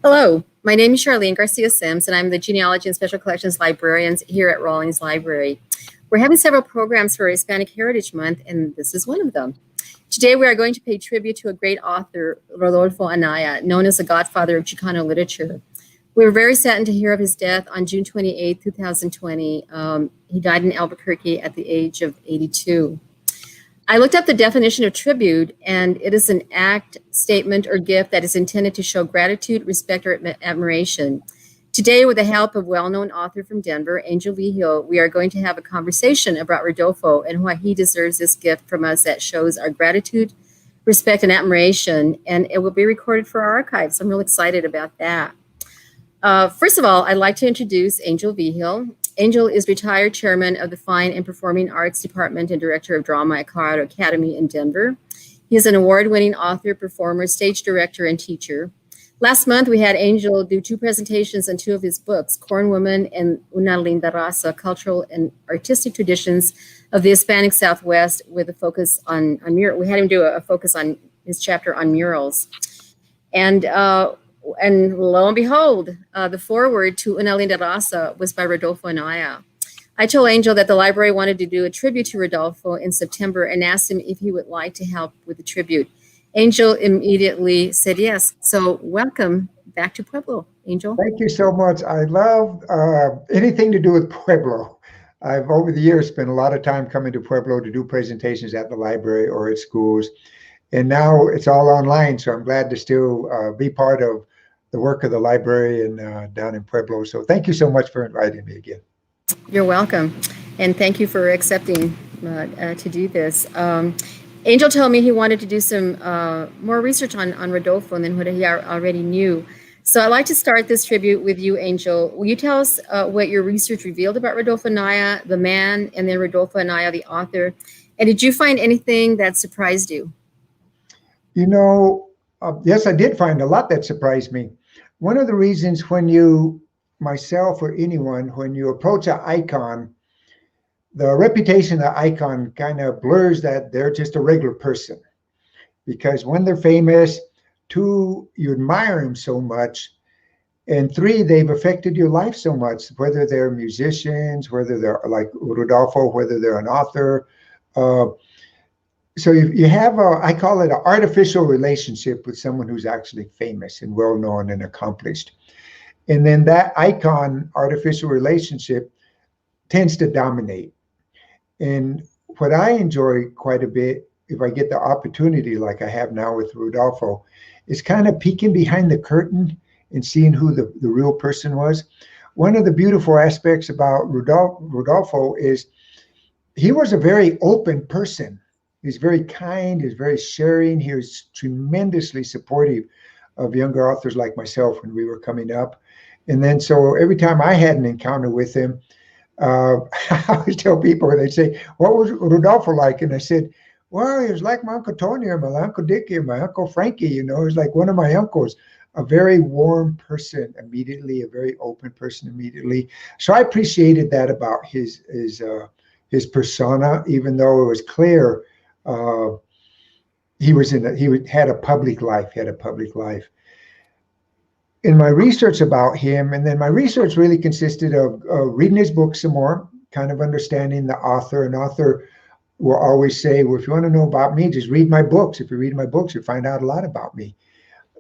Hello, my name is Charlene Garcia-Sims, and I'm the Genealogy and Special Collections Librarians here at Rawlings Library. We're having several programs for Hispanic Heritage Month, and this is one of them. Today, we are going to pay tribute to a great author, Rudolfo Anaya, known as the godfather of Chicano literature. We were very saddened to hear of his death on June 28, 2020. He died in Albuquerque at the age of 82. I looked up the definition of tribute, and it is an act, statement, or gift that is intended to show gratitude, respect, or admiration. Today, with the help of well-known author from Denver, Angel Vigil, we are going to have a conversation about Rudolfo and why he deserves this gift from us that shows our gratitude, respect, and admiration, and it will be recorded for our archives. I'm really excited about that. First of all, I'd like to introduce Angel Vigil. Angel is retired chairman of the Fine and Performing Arts Department and director of drama at Colorado Academy in Denver. He is an award-winning author, performer, stage director, and teacher. Last month, we had Angel do 2 presentations on 2 of his books, Corn Woman and Una Linda Raza, Cultural and Artistic Traditions of the Hispanic Southwest, with a focus on mural. We had him do a focus on his chapter on murals. And lo and behold, the foreword to Una Linda Raza was by Rudolfa Anaya. I told Angel that the library wanted to do a tribute to Rudolfo in September and asked him if he would like to help with the tribute. Angel immediately said yes. So welcome back to Pueblo, Angel. Thank you so much. I love anything to do with Pueblo. I've over the years spent a lot of time coming to Pueblo to do presentations at the library or at schools. And now it's all online, so I'm glad to still be part of the work of the library and down in Pueblo. So thank you so much for inviting me again. You're welcome. And thank you for accepting to do this. Angel told me he wanted to do some more research on Rudolfo than what he already knew. So I'd like to start this tribute with you, Angel. Will you tell us what your research revealed about Rudolfo Anaya, the man, and then Rudolfo Anaya, the author? And did you find anything that surprised you? You know, yes, I did find a lot that surprised me. One of the reasons when you, myself or anyone, when you approach an icon, the reputation of the icon kind of blurs that they're just a regular person. Because when they're famous, 2, you admire them so much, and 3, they've affected your life so much, whether they're musicians, whether they're like Rudolfo, whether they're an author. So you have I call it an artificial relationship with someone who's actually famous and well-known and accomplished. And then that icon artificial relationship tends to dominate. And what I enjoy quite a bit, if I get the opportunity like I have now with Rudolfo, is kind of peeking behind the curtain and seeing who the real person was. One of the beautiful aspects about Rudolfo is he was a very open person. He's very kind, he's very sharing, he was tremendously supportive of younger authors like myself when we were coming up. And then so every time I had an encounter with him, I always tell people, they'd say, what was Rudolfo like? And I said, well, he was like my Uncle Tony or my Uncle Dickie or my Uncle Frankie, you know, he was like one of my uncles, a very warm person immediately, a very open person immediately. So I appreciated that about his persona, even though it was clear he had a public life, In my research about him, and then my research really consisted of reading his books some more, kind of understanding the author. An author will always say, well, if you want to know about me, just read my books. If you read my books, you find out a lot about me.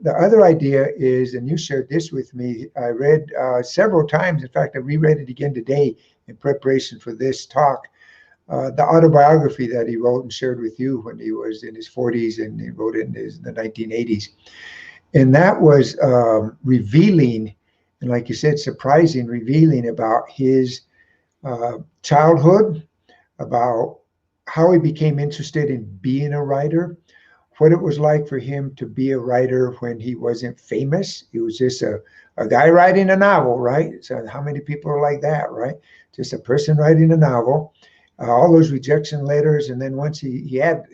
The other idea is, and you shared this with me, I read several times. In fact, I reread it again today in preparation for this talk. The autobiography that he wrote and shared with you when he was in his 40s, and he wrote it in the 1980s. And that was revealing, and like you said, surprising, revealing about his childhood, about how he became interested in being a writer, what it was like for him to be a writer when he wasn't famous. He was just a guy writing a novel, right? So how many people are like that, right? Just a person writing a novel. All those rejection letters, and then once he had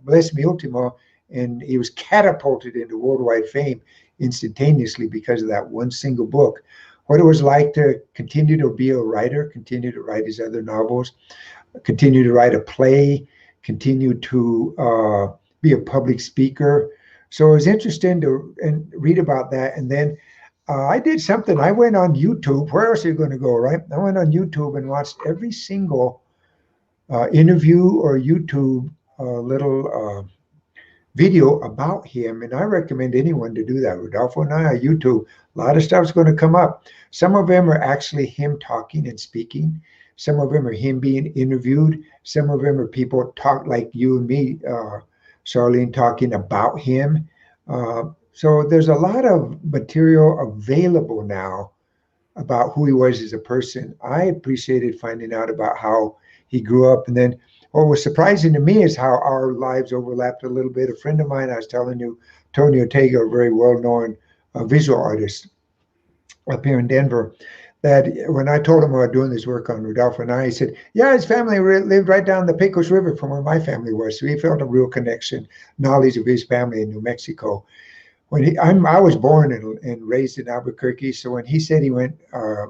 Me Ultima, and he was catapulted into worldwide fame instantaneously because of that one single book. What it was like to continue to be a writer, continue to write his other novels, continue to write a play, continue to be a public speaker. So it was interesting to read about that. And then I did something. I went on YouTube. Where else are you going to go, right? I went on YouTube and watched every single interview or YouTube little video about him. And I recommend anyone to do that. Rudolfo Anaya, YouTube, a lot of stuff's going to come up. Some of them are actually him talking and speaking. Some of them are him being interviewed. Some of them are people talk like you and me, Charlene, talking about him. So there's a lot of material available now about who he was as a person. I appreciated finding out about how he grew up. And then what was surprising to me is how our lives overlapped a little bit. A friend of mine, I was telling you, Tony Ortega, a very well-known visual artist up here in Denver, that when I told him about doing this work on Rudolfo and he said, yeah, his family lived right down the Pecos River from where my family was. So he felt a real connection, knowledge of his family in New Mexico. I was born and raised in Albuquerque. So when he said he went,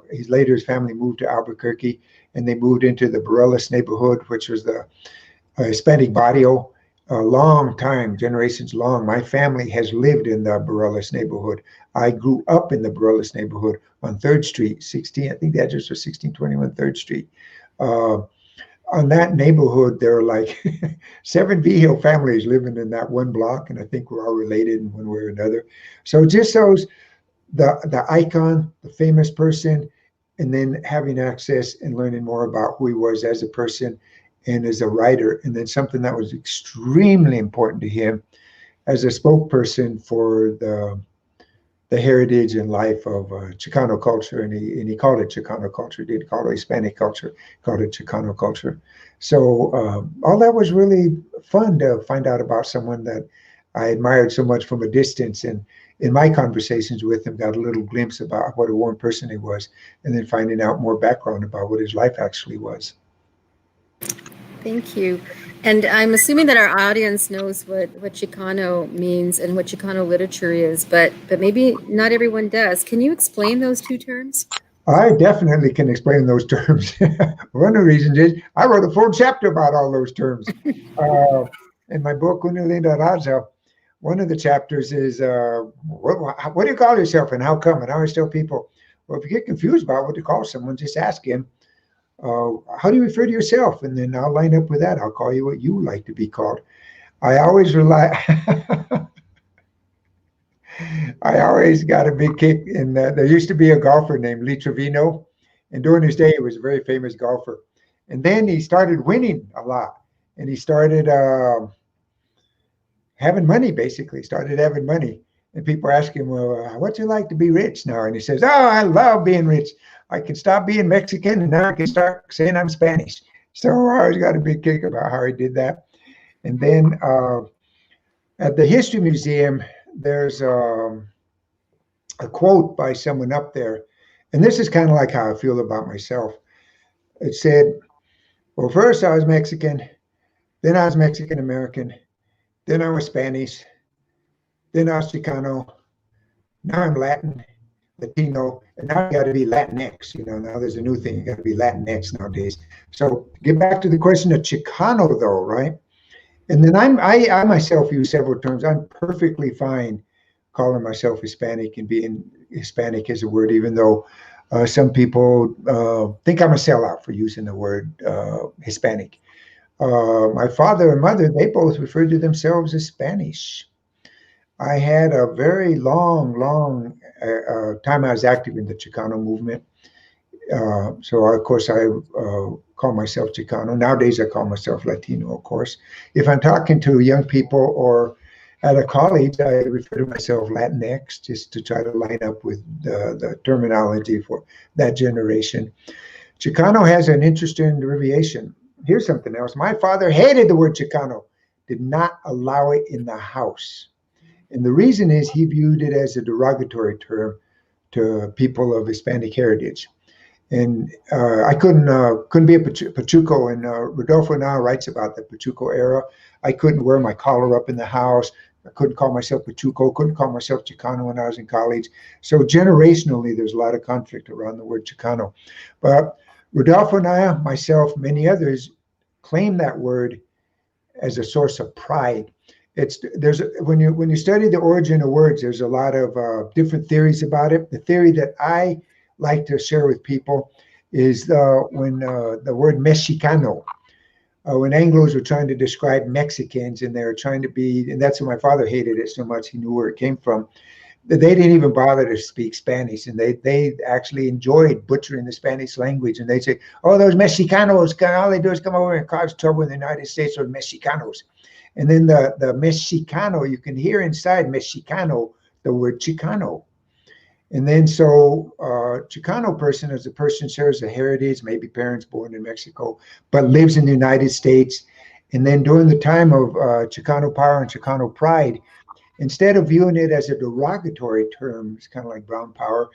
his family moved to Albuquerque and they moved into the Bareilles neighborhood, which was the Hispanic barrio, a long time, generations long. My family has lived in the Bareilles neighborhood. I grew up in the Bareilles neighborhood on 3rd Street, 16, I think the address was 1621 3rd Street. On that neighborhood, there are like 7 Vigil families living in that one block, and I think we're all related in one way or another. So just those, the icon, the famous person, and then having access and learning more about who he was as a person and as a writer, and then something that was extremely important to him as a spokesperson for the heritage and life of Chicano culture, and he called it Chicano culture. He didn't call it Hispanic culture, called it Chicano culture. So all that was really fun to find out about someone that I admired so much from a distance. And in my conversations with him, got a little glimpse about what a warm person he was, and then finding out more background about what his life actually was. Thank you. And I'm assuming that our audience knows what Chicano means and what Chicano literature is, but maybe not everyone does. Can you explain those two terms? I definitely can explain those terms. One of the reasons is I wrote a full chapter about all those terms. In my book, Una Linda Raza, one of the chapters is, what do you call yourself and how come? And I always tell people, well, if you get confused about what to call someone, just ask him, how do you refer to yourself? And then I'll line up with that. I'll call you what you like to be called. I always rely, I always got a big kick in that. There used to be a golfer named Lee Trevino, and during his day, he was a very famous golfer. And then he started winning a lot, and he started having money, basically, started having money. And people ask him, well, what's it like to be rich now? And he says, oh, I love being rich. I can stop being Mexican, and now I can start saying I'm Spanish. So I always got a big kick about how he did that. And then at the History Museum, there's a quote by someone up there. And this is kind of like how I feel about myself. It said, well, first I was Mexican, then I was Mexican American, then I was Spanish, then I was Chicano, now I'm Latin, Latino, and now you got to be Latinx. Now there's a new thing, you got to be Latinx nowadays. So get back to the question of Chicano, though, right? And then I myself use several terms. I'm perfectly fine calling myself Hispanic and being Hispanic as a word, even though some people think I'm a sellout for using the word Hispanic. My father and mother, they both referred to themselves as Spanish. I had a very long time I was active in the Chicano movement. So, of course, I call myself Chicano. Nowadays, I call myself Latino, of course. If I'm talking to young people or at a college, I refer to myself Latinx, just to try to line up with the terminology for that generation. Chicano has an interesting derivation. Here's something else. My father hated the word Chicano, did not allow it in the house. And the reason is he viewed it as a derogatory term to people of Hispanic heritage. And I couldn't be a Pachuco, and Rudolfo now writes about the Pachuco era. I couldn't wear my collar up in the house. I couldn't call myself Pachuco, couldn't call myself Chicano when I was in college. So generationally, there's a lot of conflict around the word Chicano. But Rudolfo Anaya, myself, many others claim that word as a source of pride. When you study the origin of words, there's a lot of different theories about it. The theory that I like to share with people is when the word Mexicano, when Anglos were trying to describe Mexicans, and they were trying to be, and that's why my father hated it so much. He knew where it came from. They didn't even bother to speak Spanish, and they actually enjoyed butchering the Spanish language. And they'd say, "Oh, those Mexicanos, all they do is come over and cause trouble in the United States, those Mexicanos." And then the Mexicano, you can hear inside Mexicano the word Chicano. And then so Chicano person is a person shares a heritage, maybe parents born in Mexico, but lives in the United States. And then during the time of Chicano power and Chicano pride, instead of viewing it as a derogatory term, it's kind of like brown power,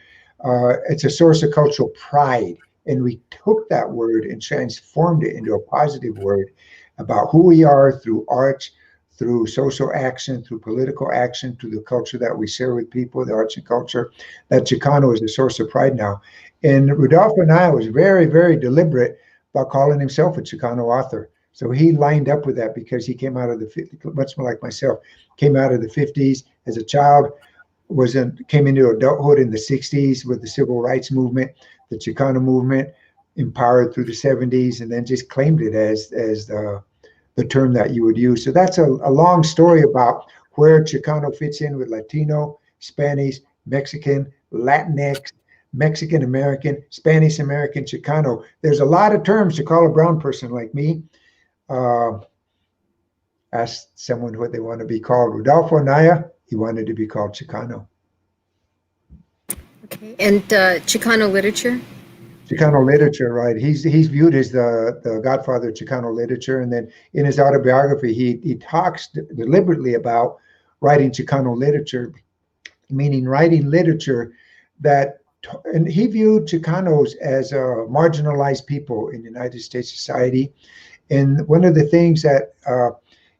it's a source of cultural pride. And we took that word and transformed it into a positive word about who we are through arts, through social action, through political action, through the culture that we share with people, the arts and culture. That Chicano is a source of pride now. And Rudolfa Anaya was very, very deliberate about calling himself a Chicano author. So he lined up with that because he came out of much more like myself, came out of the 50s as a child, came into adulthood in the 60s with the civil rights movement, the Chicano movement, empowered through the 70s, and then just claimed it as the term that you would use. So that's a long story about where Chicano fits in with Latino, Spanish, Mexican, Latinx, Mexican American, Spanish American, Chicano. There's a lot of terms to call a brown person like me. Ask someone what they want to be called. Rudolfo Anaya, he wanted to be called Chicano. Okay, and Chicano literature? Chicano literature, right? He's viewed as the godfather of Chicano literature. And then in his autobiography, he talks deliberately about writing Chicano literature, meaning writing literature and he viewed Chicanos as marginalized people in United States society. And one of the things that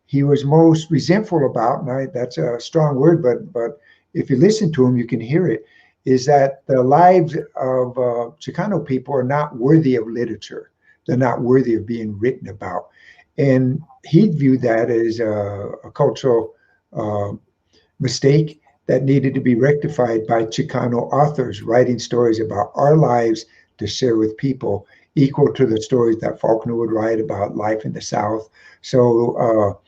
he was most resentful about, and that's a strong word, but if you listen to him, you can hear it, is that the lives of Chicano people are not worthy of literature. They're not worthy of being written about. And he viewed that as a cultural mistake that needed to be rectified by Chicano authors writing stories about our lives to share with people, equal to the stories that Faulkner would write about life in the South. So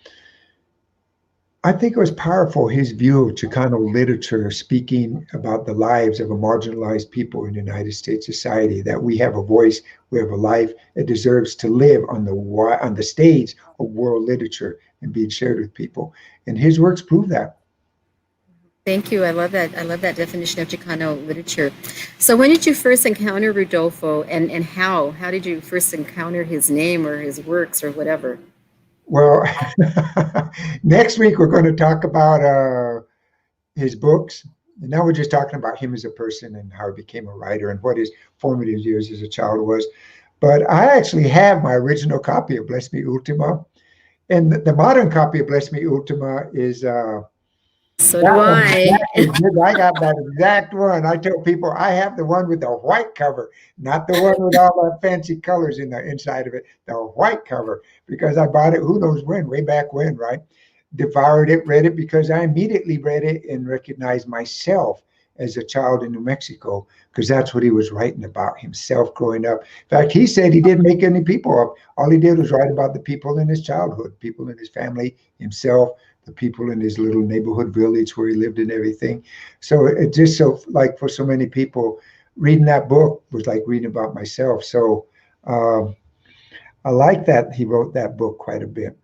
I think it was powerful, his view of Chicano literature, speaking about the lives of a marginalized people in United States society, that we have a voice, we have a life, it deserves to live on the stage of world literature and being shared with people. And his works prove that. Thank you. I love that. I love that definition of Chicano literature. So when did you first encounter Rudolfo, and how? How did you first encounter his name or his works or whatever? Well, next week we're going to talk about his books. And now we're just talking about him as a person and how he became a writer and what his formative years as a child was. But I actually have my original copy of Bless Me Ultima. And the modern copy of Bless Me Ultima is So do I. I got that exact one. I tell people I have the one with the white cover, not the one with all the fancy colors in the inside of it, the white cover, because I bought it, who knows when, way back when, right? Devoured it, read it, because I immediately read it and recognized myself as a child in New Mexico, because that's what he was writing about, himself growing up. In fact, he said he didn't make any people up. All he did was write about the people in his childhood, people in his family, himself, the people in his little neighborhood village where he lived and everything. So it just so, like for so many people, reading that book was like reading about myself. So I like that he wrote that book quite a bit.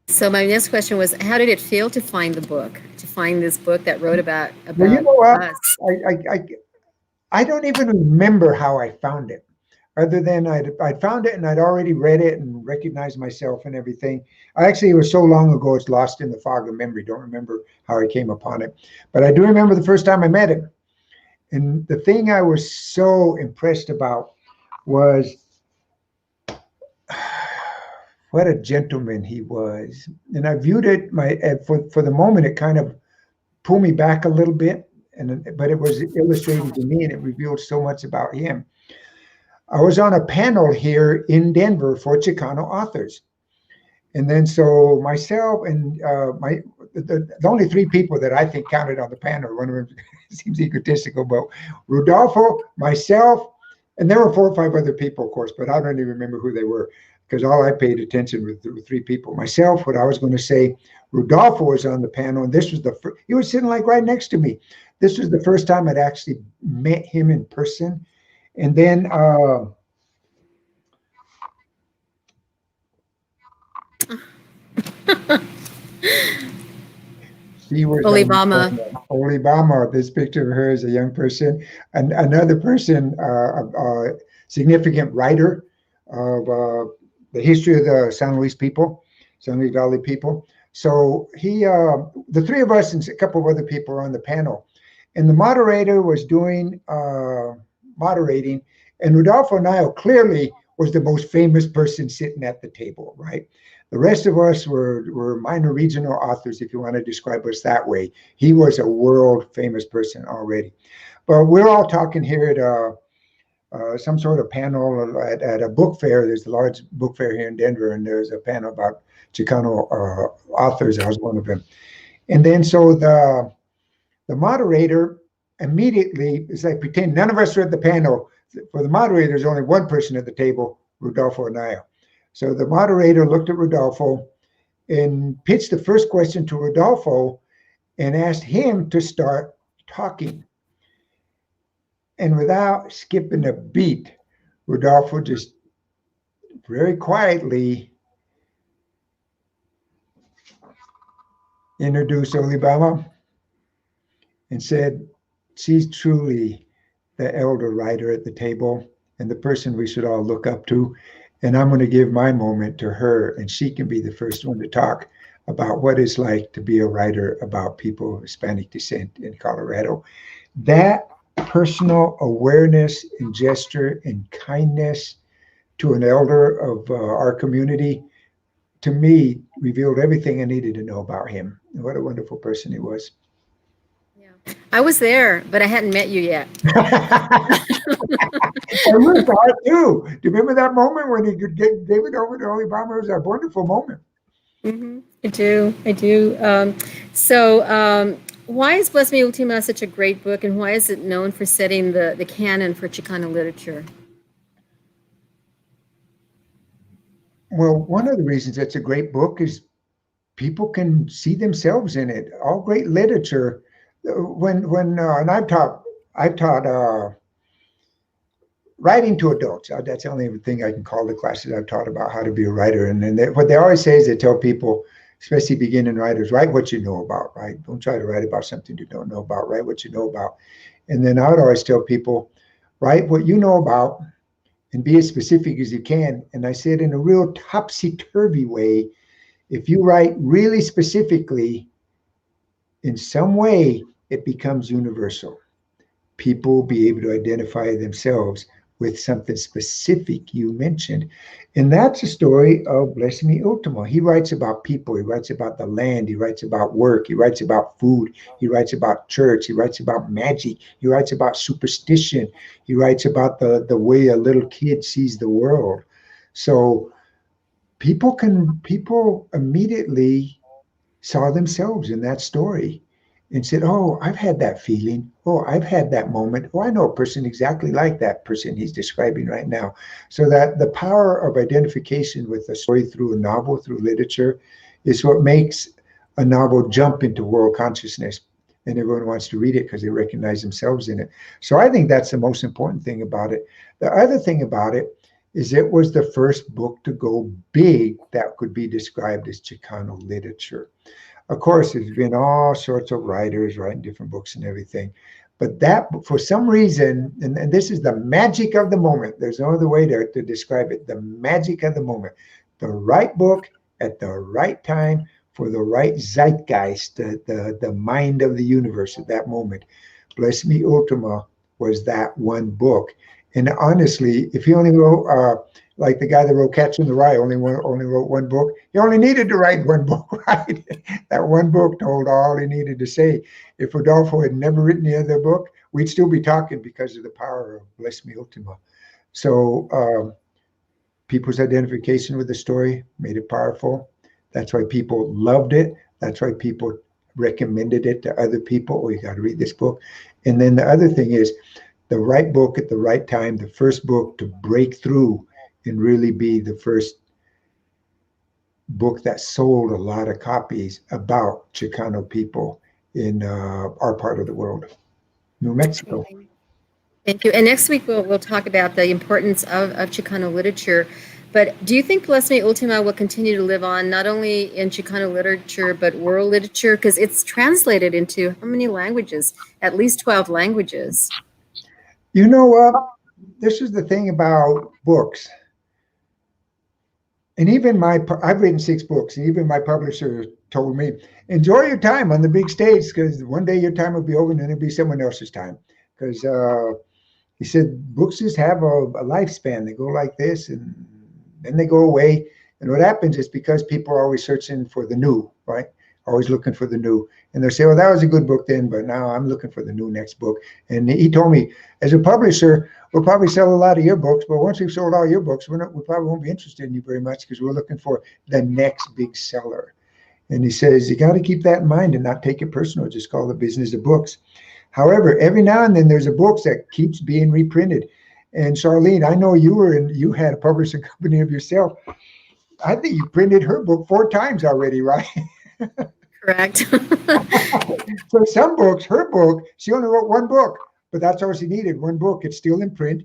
So my next question was, how did it feel to find the book, to find this book that wrote about Well, you know what? us? I don't even remember how I found it, other than I'd found it and I'd already read it and recognized myself and everything. Actually, it was so long ago, it's lost in the fog of memory. Don't remember how I came upon it. But I do remember the first time I met him. And the thing I was so impressed about was what a gentleman he was. And I viewed it, for the moment, it kind of pulled me back a little bit. But it was illustrated to me and it revealed so much about him. I was on a panel here in Denver for Chicano authors. And then so myself and the only three people that I think counted on the panel, one of them seems egotistical, but Rudolfo, myself, and there were four or five other people, of course, but I don't even remember who they were because all I paid attention was the three people. Myself, what I was going to say, Rudolfo was on the panel, and this was the first, he was sitting like right next to me. This was the first time I'd actually met him in person. And then she was Olivama. Olibama. This picture of her as a young person. And another person, a significant writer of the history of the San Luis people, San Luis Valley people. So the three of us and a couple of other people were on the panel. And the moderator was doing moderating. And Rudolfo Anaya clearly was the most famous person sitting at the table, right? The rest of us were minor regional authors, if you want to describe us that way. He was a world famous person already. But we're all talking here at some sort of panel at a book fair. There's a large book fair here in Denver, and there's a panel about Chicano authors. I was one of them. And then so the moderator immediately, it's like pretend none of us are at the panel. For the moderator, there's only one person at the table, Rudolfo Anaya. So the moderator looked at Rudolfo and pitched the first question to Rudolfo and asked him to start talking. And without skipping a beat, Rudolfo just very quietly introduced Olibama and said, she's truly the elder writer at the table and the person we should all look up to. And I'm going to give my moment to her, and she can be the first one to talk about what it's like to be a writer about people of Hispanic descent in Colorado. That personal awareness and gesture and kindness to an elder of our community, to me, revealed everything I needed to know about him. And what a wonderful person he was. Yeah. I was there, but I hadn't met you yet. I was hard too. Do you remember that moment when he could get David over to Olibama? It was a wonderful moment. Mm-hmm. I do. I do. Why is Bless Me Ultima such a great book, and why is it known for setting the canon for Chicano literature? Well, one of the reasons it's a great book is people can see themselves in it. All great literature, and I've taught writing to adults. That's the only thing I can call the classes I've taught about how to be a writer. And then what they always say is they tell people, especially beginning writers, write what you know about, right? Don't try to write about something you don't know about, write what you know about. And then I would always tell people, write what you know about and be as specific as you can. And I said in a real topsy-turvy way, if you write really specifically, in some way, it becomes universal. People will be able to identify themselves with something specific you mentioned. And that's a story of Bless Me Ultima. He writes about people. He writes about the land. He writes about work. He writes about food. He writes about church. He writes about magic. He writes about superstition. He writes about the way a little kid sees the world. So people immediately saw themselves in that story and said, oh, I've had that feeling. Oh, I've had that moment. Oh, I know a person exactly like that person he's describing right now. So that the power of identification with a story through a novel, through literature, is what makes a novel jump into world consciousness. And everyone wants to read it because they recognize themselves in it. So I think that's the most important thing about it. The other thing about it is it was the first book to go big that could be described as Chicano literature. Of course, there's been all sorts of writers writing different books and everything. But that, for some reason, and this is the magic of the moment. There's no other way to describe it. The magic of the moment. The right book at the right time for the right zeitgeist, the mind of the universe at that moment. Bless Me Ultima was that one book. And honestly, if he only wrote, like the guy that wrote Catcher in the Rye, only wrote one book. He only needed to write one book, right? That one book told all he needed to say. If Rudolfo had never written the other book, we'd still be talking because of the power of Bless Me Ultima. So people's identification with the story made it powerful. That's why people loved it. That's why people recommended it to other people. Oh, you got to read this book. And then the other thing is the right book at the right time, the first book to break through and really be the first book that sold a lot of copies about Chicano people in our part of the world, New Mexico. Okay. Thank you. And next week we'll talk about the importance of Chicano literature. But do you think Bless Me Ultima will continue to live on not only in Chicano literature but world literature? Because it's translated into how many languages? At least 12 languages. You know what? This is the thing about books. And even I've written 6 books, and even my publisher told me, enjoy your time on the big stage, because one day your time will be over and then it'll be someone else's time. Because he said, books just have a lifespan. They go like this and then they go away. And what happens is because people are always searching for the new, right? Always looking for the new. And they'll say, well, that was a good book then, but now I'm looking for the new next book. And he told me, as a publisher, we'll probably sell a lot of your books, but once we've sold all your books, we probably won't be interested in you very much, because we're looking for the next big seller. And he says, you got to keep that in mind and not take it personal. Just call the business of books. However, every now and then there's a book that keeps being reprinted. And Charlene, I know you had a publishing company of yourself. I think you printed her book 4 times already, right? Correct. So some books, her book, she only wrote 1 book, but that's all she needed, 1 book. It's still in print.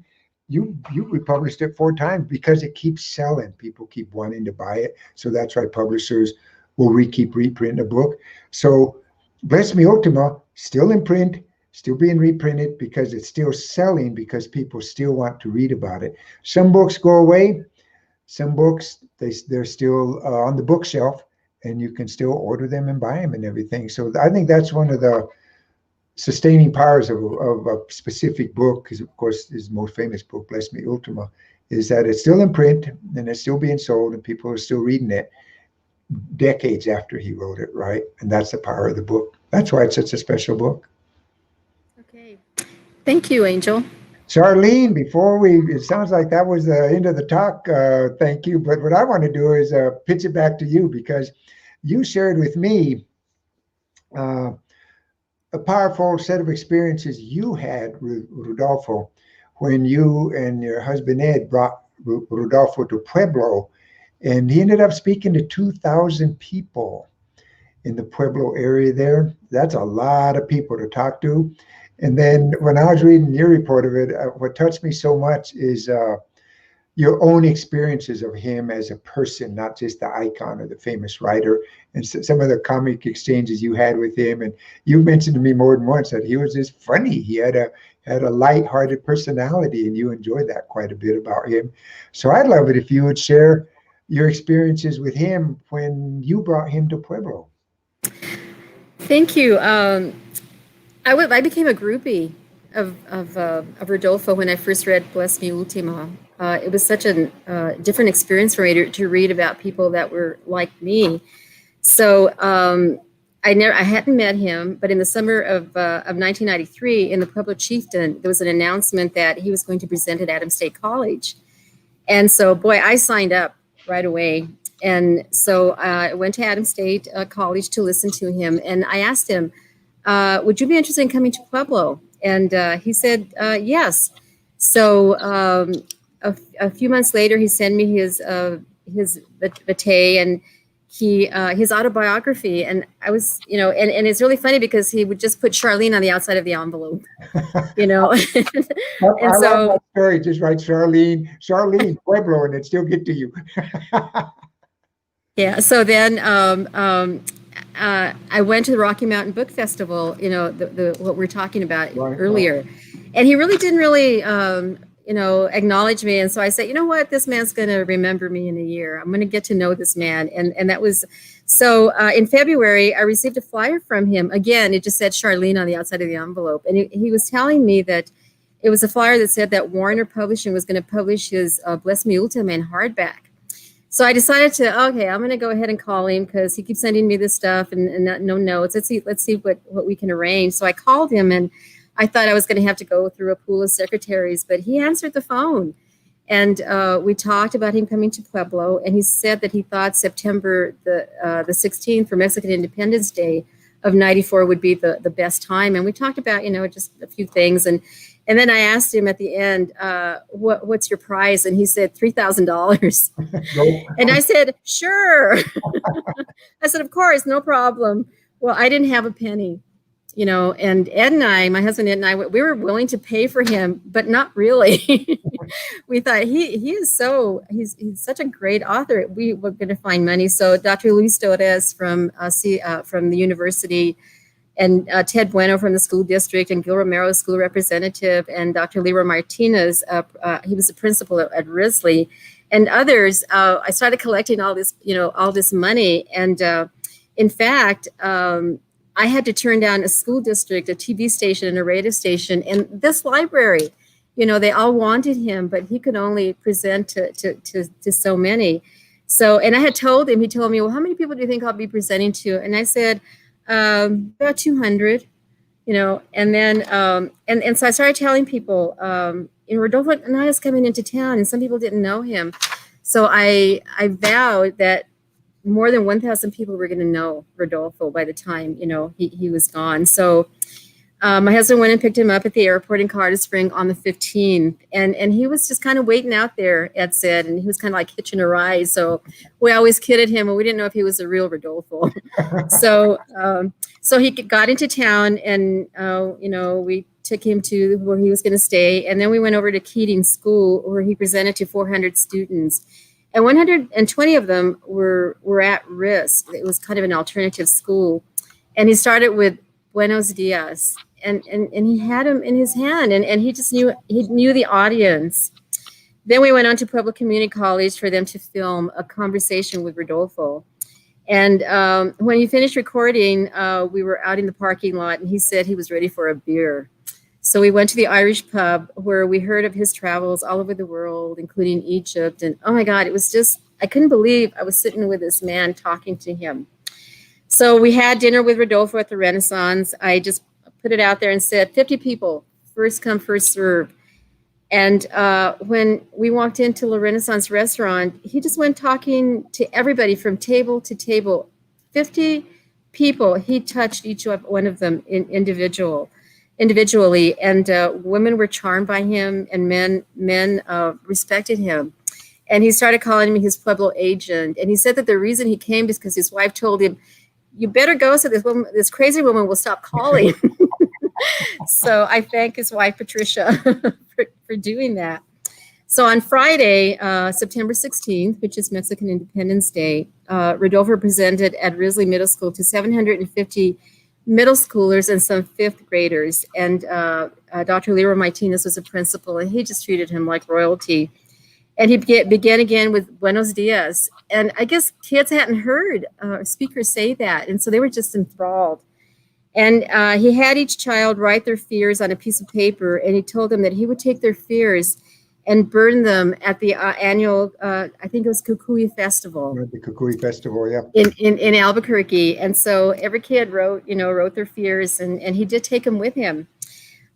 You republished it 4 times because it keeps selling. People keep wanting to buy it. So that's why publishers will keep reprinting a book. So Bless Me Ultima, still in print, still being reprinted because it's still selling, because people still want to read about it. Some books go away. Some books, they're still on the bookshelf, and you can still order them and buy them and everything. So I think that's one of the sustaining powers of a specific book, because of course his most famous book, Bless Me Ultima, is that it's still in print and it's still being sold and people are still reading it decades after he wrote it, right? And that's the power of the book. That's why it's such a special book. Okay. Thank you, Angel. Charlene, it sounds like that was the end of the talk. Thank you. But what I want to do is pitch it back to you, because you shared with me a powerful set of experiences you had, Rudolfo, when you and your husband Ed brought Rudolfo to Pueblo, and he ended up speaking to 2,000 people in the Pueblo area there. That's a lot of people to talk to. And then when I was reading your report of it, what touched me so much is your own experiences of him as a person, not just the icon or the famous writer, and some of the comic exchanges you had with him. And you mentioned to me more than once that he was just funny. He had a lighthearted personality, and you enjoyed that quite a bit about him. So I'd love it if you would share your experiences with him when you brought him to Pueblo. Thank you. I became a groupie of Rudolfo when I first read Bless Me Ultima. It was such a different experience for me to read about people that were like me. So I hadn't met him, but in the summer of 1993, in the Pueblo Chieftain, there was an announcement that he was going to present at Adams State College. And so, boy, I signed up right away. And so I went to Adams State College to listen to him. And I asked him, would you be interested in coming to Pueblo? And he said, yes. So a few months later, he sent me his vitae and his autobiography. And I was, and it's really funny because he would just put Charlene on the outside of the envelope, And I so love that story. Just write Charlene Pueblo, and it still get to you. yeah. So then I went to the Rocky Mountain Book Festival, what we're talking about earlier. And he really didn't acknowledge me. And so I said, you know what, this man's going to remember me in a year. I'm going to get to know this man. And that was, so in February, I received a flyer from him. Again, it just said Charlene on the outside of the envelope. And he was telling me that it was a flyer that said that Warner Publishing was going to publish his Bless Me Ultima in hardback. So I decided I'm going to go ahead and call him because he keeps sending me this stuff and no notes. Let's see what we can arrange. So I called him, and I thought I was going to have to go through a pool of secretaries, but he answered the phone. And we talked about him coming to Pueblo, and he said that he thought September the 16th for Mexican Independence Day of '94 would be the best time. And we talked about, just a few things. And then I asked him at the end, what's your prize? And he said $3,000. And I said, sure. I said, of course, no problem. Well, I didn't have a penny. And Ed and I, my husband Ed and I, we were willing to pay for him, but not really. We thought he's such a great author. We were going to find money. So Dr. Luis Torres from the university, and Ted Bueno from the school district, and Gil Romero, school representative, and Dr. Leroy Martinez, he was the principal at Risley, and others. I started collecting all this money, and in fact. I had to turn down a school district, a TV station, and a radio station, and this library. They all wanted him, but he could only present to so many. So, and I had told him, he told me, well, how many people do you think I'll be presenting to? And I said, about 200, and then, and so I started telling people, Rudolfa Anaya is coming into town, and some people didn't know him. So I vowed that more than 1,000 people were going to know Rudolfo by the time, he was gone. So my husband went and picked him up at the airport in Colorado Springs on the 15th. And he was just kind of waiting out there, Ed said, and he was kind of like hitching a ride. So we always kidded him, and we didn't know if he was a real Rudolfo. So he got into town, and, we took him to where he was going to stay. And then we went over to Keating School, where he presented to 400 students. And 120 of them were at risk. It was kind of an alternative school. And he started with Buenos Dias. And he had him in his hand. And he just knew the audience. Then we went on to Pueblo Community College for them to film a conversation with Rudolfo. And when he finished recording, we were out in the parking lot, and he said he was ready for a beer. So we went to the Irish pub, where we heard of his travels all over the world, including Egypt. And oh my God, it was just, I couldn't believe I was sitting with this man talking to him. So we had dinner with Rodolfo at the Renaissance. I just put it out there and said, 50 people, first come, first serve. And when we walked into the Renaissance restaurant, he just went talking to everybody from table to table. 50 people, he touched each one of them individually, and women were charmed by him, and men respected him. And he started calling me his Pueblo agent. And he said that the reason he came is because his wife told him, you better go so this crazy woman will stop calling. So I thank his wife, Patricia, for doing that. So on Friday, September 16th, which is Mexican Independence Day, Rudolfo presented at Risley Middle School to 750 middle schoolers and some fifth graders. And Dr. Leroy Martinez was a principal, and he just treated him like royalty. And he began again with Buenos Dias. And I guess kids hadn't heard speakers say that. And so they were just enthralled. And he had each child write their fears on a piece of paper. And he told them that he would take their fears and burn them at the annual, I think it was Kukui Festival. The Kukui Festival, yeah. In Albuquerque. And so every kid wrote their fears, and he did take them with him.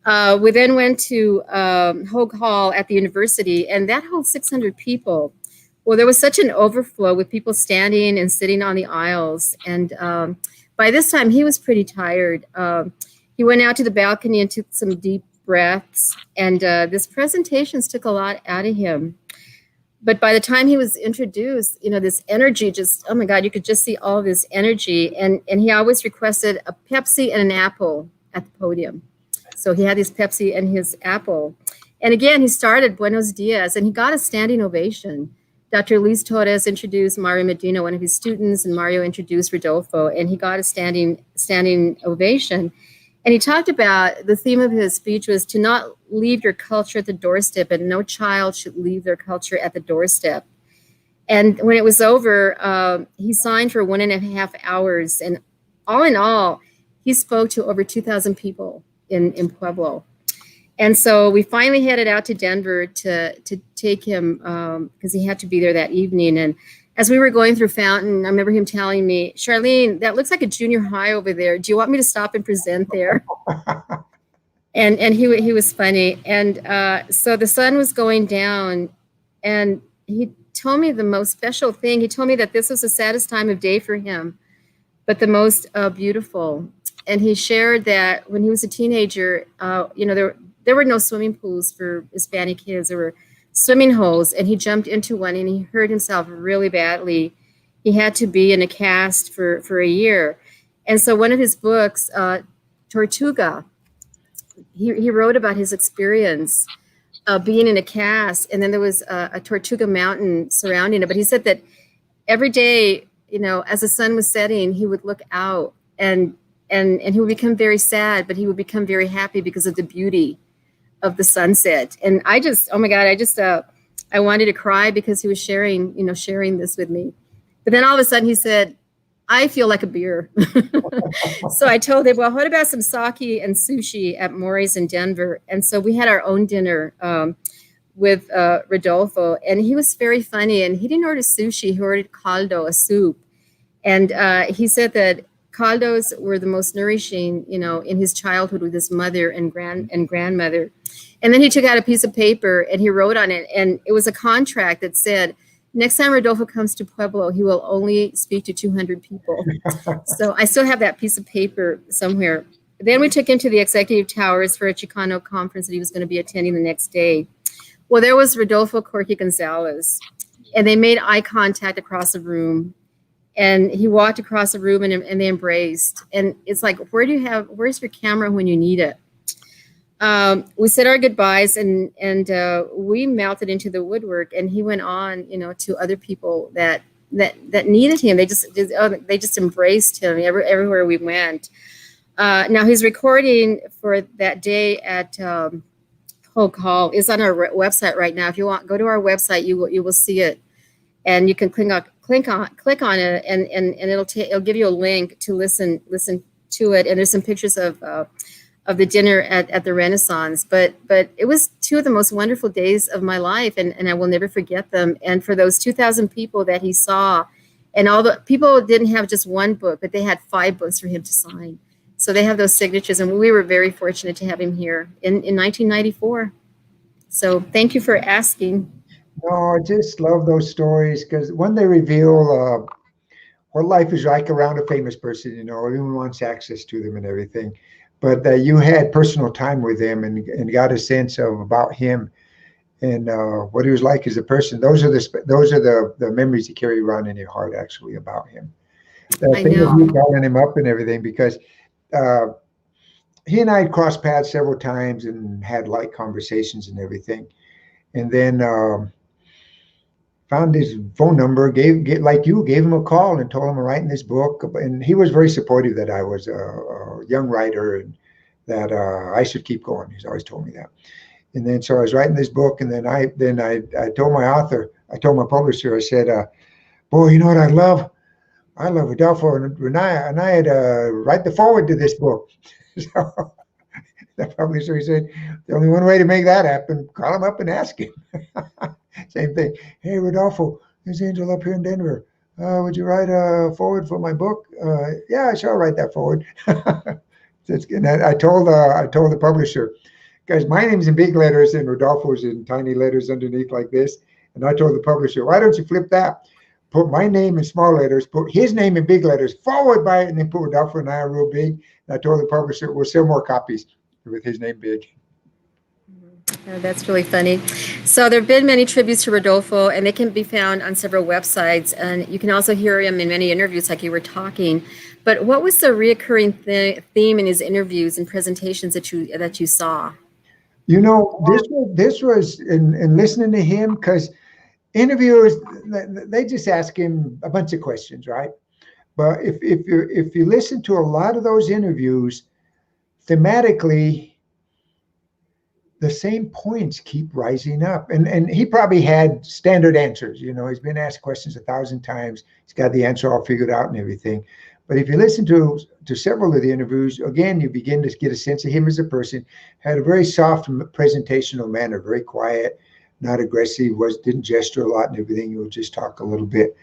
We then went to Hogue Hall at the university, and that holds 600 people. Well, there was such an overflow with people standing and sitting on the aisles. And by this time, he was pretty tired. He went out to the balcony and took some deep breaths, and this presentations took a lot out of him. But by the time he was introduced, this energy just, oh my God, you could just see all of this energy. And he always requested a Pepsi and an apple at the podium. So he had his Pepsi and his apple. And again, he started Buenos Dias, and he got a standing ovation. Dr. Luis Torres introduced Mario Medina, one of his students, and Mario introduced Rodolfo, and he got a standing ovation. And he talked about, the theme of his speech was to not leave your culture at the doorstep, and no child should leave their culture at the doorstep. And when it was over, he signed for 1.5 hours. And all in all, he spoke to over 2,000 people in Pueblo. And so we finally headed out to Denver to take him, because he had to be there that evening. And as we were going through Fountain, I remember him telling me, Charlene, that looks like a junior high over there. Do you want me to stop and present there? And he was funny. And so the sun was going down, and he told me the most special thing. He told me that this was the saddest time of day for him, but the most beautiful. And he shared that when he was a teenager, there were no swimming pools for Hispanic kids. There were swimming holes, and he jumped into one and he hurt himself really badly. He had to be in a cast for a year. And so one of his books, Tortuga, he wrote about his experience being in a cast, and then there was a Tortuga mountain surrounding it. But he said that every day, as the sun was setting, he would look out and he would become very sad, but he would become very happy because of the beauty of the sunset. And I just, oh my God, I wanted to cry because he was sharing this with me. But then all of a sudden he said, I feel like a beer. So I told him, well, what about some sake and sushi at Maury's in Denver? And so we had our own dinner with Rudolfo, and he was very funny. And he didn't order sushi, he ordered caldo, a soup. And he said that caldos were the most nourishing, in his childhood with his mother and grandmother. And then he took out a piece of paper and he wrote on it, and it was a contract that said, next time Rodolfo comes to Pueblo, he will only speak to 200 people. So I still have that piece of paper somewhere. Then we took him to the executive towers for a Chicano conference that he was going to be attending the next day. Well, there was Rodolfo Corky Gonzalez, and they made eye contact across the room. And he walked across the room and they embraced. And it's like, where's your camera when you need it? We said our goodbyes and we melted into the woodwork, and he went on, to other people that needed him. They just embraced him everywhere we went. Now his recording for that day at Polk Hall is on our website right now. If you want, go to our website, you will see it, and you can click on it, and it'll give you a link to listen to it. And there's some pictures of the dinner at the Renaissance, but it was two of the most wonderful days of my life, and I will never forget them. And for those 2,000 people that he saw, and all the people didn't have just one book, but they had 5 books for him to sign. So they have those signatures, and we were very fortunate to have him here in 1994. So thank you for asking. No, I just love those stories because when they reveal what life is like around a famous person, everyone wants access to them and everything. But you had personal time with him and got a sense about him and what he was like as a person. Those are the memories you carry around in your heart, actually, about him. I know. You calling him up and everything, because he and I had crossed paths several times and had light conversations and everything. And then found his phone number, gave him a call and told him I'm writing this book. And he was very supportive that I was a young writer and that I should keep going. He's always told me that. And then so I was writing this book, and then I told my author, I told my publisher, I said, boy, you know what I love? I love Rudolfo Anaya to write the foreword to this book. So the publisher said, the only one way to make that happen, call him up and ask him. Same thing. Hey, Rodolfo, there's Angel up here in Denver. Would you write a foreword for my book? Yeah, sure, I'll write that foreword. And I told the publisher, guys, my name's in big letters and Rodolfo's in tiny letters underneath like this. And I told the publisher, why don't you flip that? Put my name in small letters, put his name in big letters, forward by it, and then put Rudolfo and I real big. And I told the publisher, we'll sell more copies with his name big. Oh, that's really funny. So there have been many tributes to Rodolfo, and they can be found on several websites. And you can also hear him in many interviews like you were talking. But what was the reoccurring theme in his interviews and presentations that you saw? This was in listening to him, because interviewers, they just ask him a bunch of questions, right? But if you listen to a lot of those interviews, thematically, the same points keep rising up. And he probably had standard answers. He's been asked questions 1,000 times. He's got the answer all figured out and everything. But if you listen to several of the interviews, again, you begin to get a sense of him as a person. Had a very soft presentational manner, very quiet, not aggressive, didn't gesture a lot and everything. He would just talk a little bit.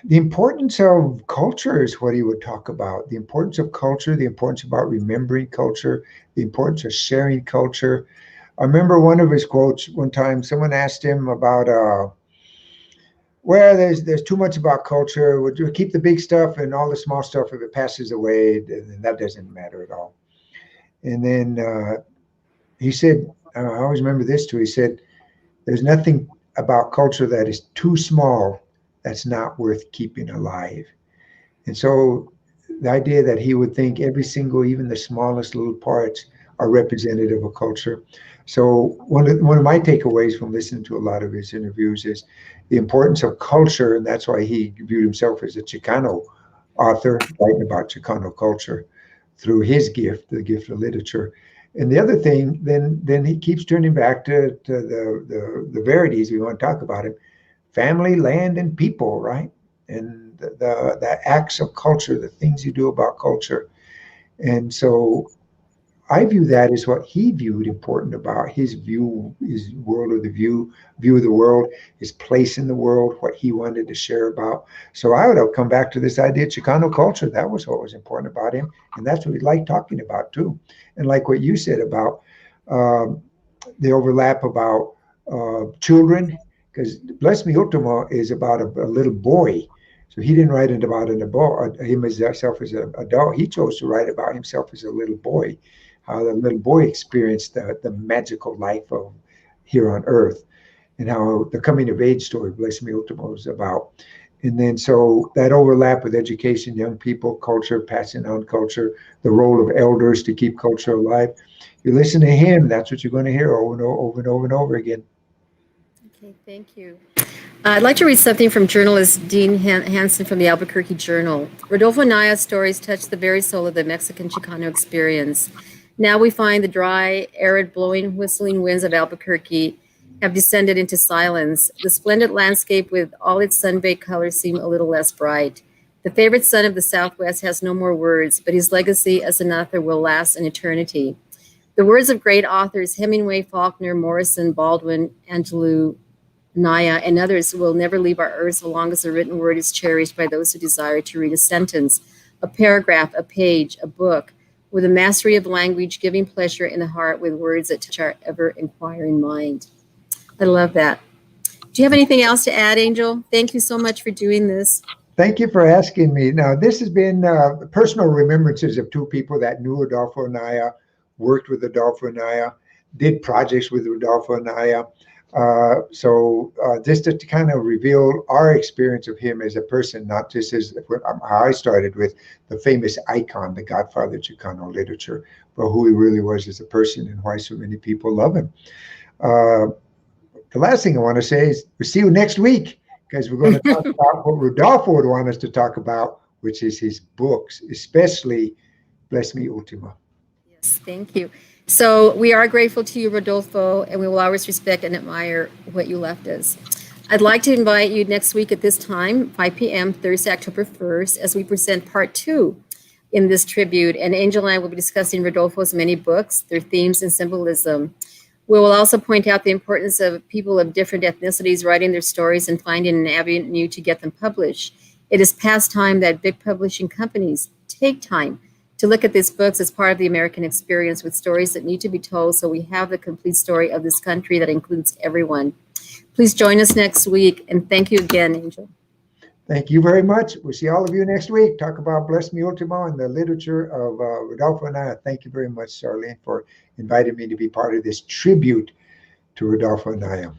The importance of culture is what he would talk about. The importance of culture, the importance about remembering culture, the importance of sharing culture. I remember one of his quotes one time. Someone asked him about, well, there's too much about culture. Would you keep the big stuff and all the small stuff? If it passes away, then that doesn't matter at all. And then he said, I always remember this too. He said, "There's nothing about culture that is too small that's not worth keeping alive." And so the idea that he would think every single, even the smallest little parts are representative of culture. So one of my takeaways from listening to a lot of his interviews is the importance of culture, and that's why he viewed himself as a Chicano author, writing about Chicano culture through his gift, the gift of literature. And the other thing, then he keeps turning back to the verities we want to talk about him: family, land, and people, right? And the acts of culture, the things you do about culture. And so I view that as what he viewed important about his view, his world of the view of the world, his place in the world, what he wanted to share about. So I would have come back to this idea of Chicano culture. That was what was important about him. And that's what he liked talking about too. And like what you said about um, the overlap about children, because Bless Me Ultima is about a little boy. So he didn't write it about an adult, himself as an adult. He chose to write about himself as a little boy, how the little boy experienced the magical life of here on earth, and how the coming of age story, Bless Me Ultima, was about. And then so that overlap with education, young people, culture, passing on culture, the role of elders to keep culture alive. You listen to him, that's what you're going to hear over and over and over and over again. Okay, thank you. I'd like to read something from journalist Dean Hansen from the Albuquerque Journal. Rudolfo Anaya's stories touch the very soul of the Mexican Chicano experience. Now we find the dry, arid, blowing, whistling winds of Albuquerque have descended into silence. The splendid landscape with all its sun-baked colors seem a little less bright. The favorite son of the Southwest has no more words, but his legacy as an author will last an eternity. The words of great authors Hemingway, Faulkner, Morrison, Baldwin, Angelou, Naya, and others will never leave our earth so long as the written word is cherished by those who desire to read a sentence, a paragraph, a page, a book, with a mastery of language, giving pleasure in the heart with words that touch our ever-inquiring mind. I love that. Do you have anything else to add, Angel? Thank you so much for doing this. Thank you for asking me. Now, this has been personal remembrances of two people that knew Rudolfo Anaya, worked with Rudolfo Anaya, did projects with Rudolfo Anaya. So just to kind of reveal our experience of him as a person, not just as how I started with the famous icon, the godfather of Chicano literature, but who he really was as a person and why so many people love him. The last thing I want to say is we'll see you next week, because we're going to talk about what Rudolfo would want us to talk about, which is his books, especially Bless Me Ultima. Yes, thank you. So we are grateful to you, Rodolfo, and we will always respect and admire what you left us. I'd like to invite you next week at this time, 5 p.m., Thursday, October 1st, as we present part 2 in this tribute. And Angel and I will be discussing Rodolfo's many books, their themes and symbolism. We will also point out the importance of people of different ethnicities writing their stories and finding an avenue to get them published. It is past time that big publishing companies take time to look at these books as part of the American experience, with stories that need to be told so we have the complete story of this country that includes everyone. Please join us next week, and thank you again, Angel. Thank you very much. We'll see all of you next week. Talk about Bless Me Ultima and the literature of Rudolfo Anaya. Thank you very much, Charlene, for inviting me to be part of this tribute to Rudolfo Anaya.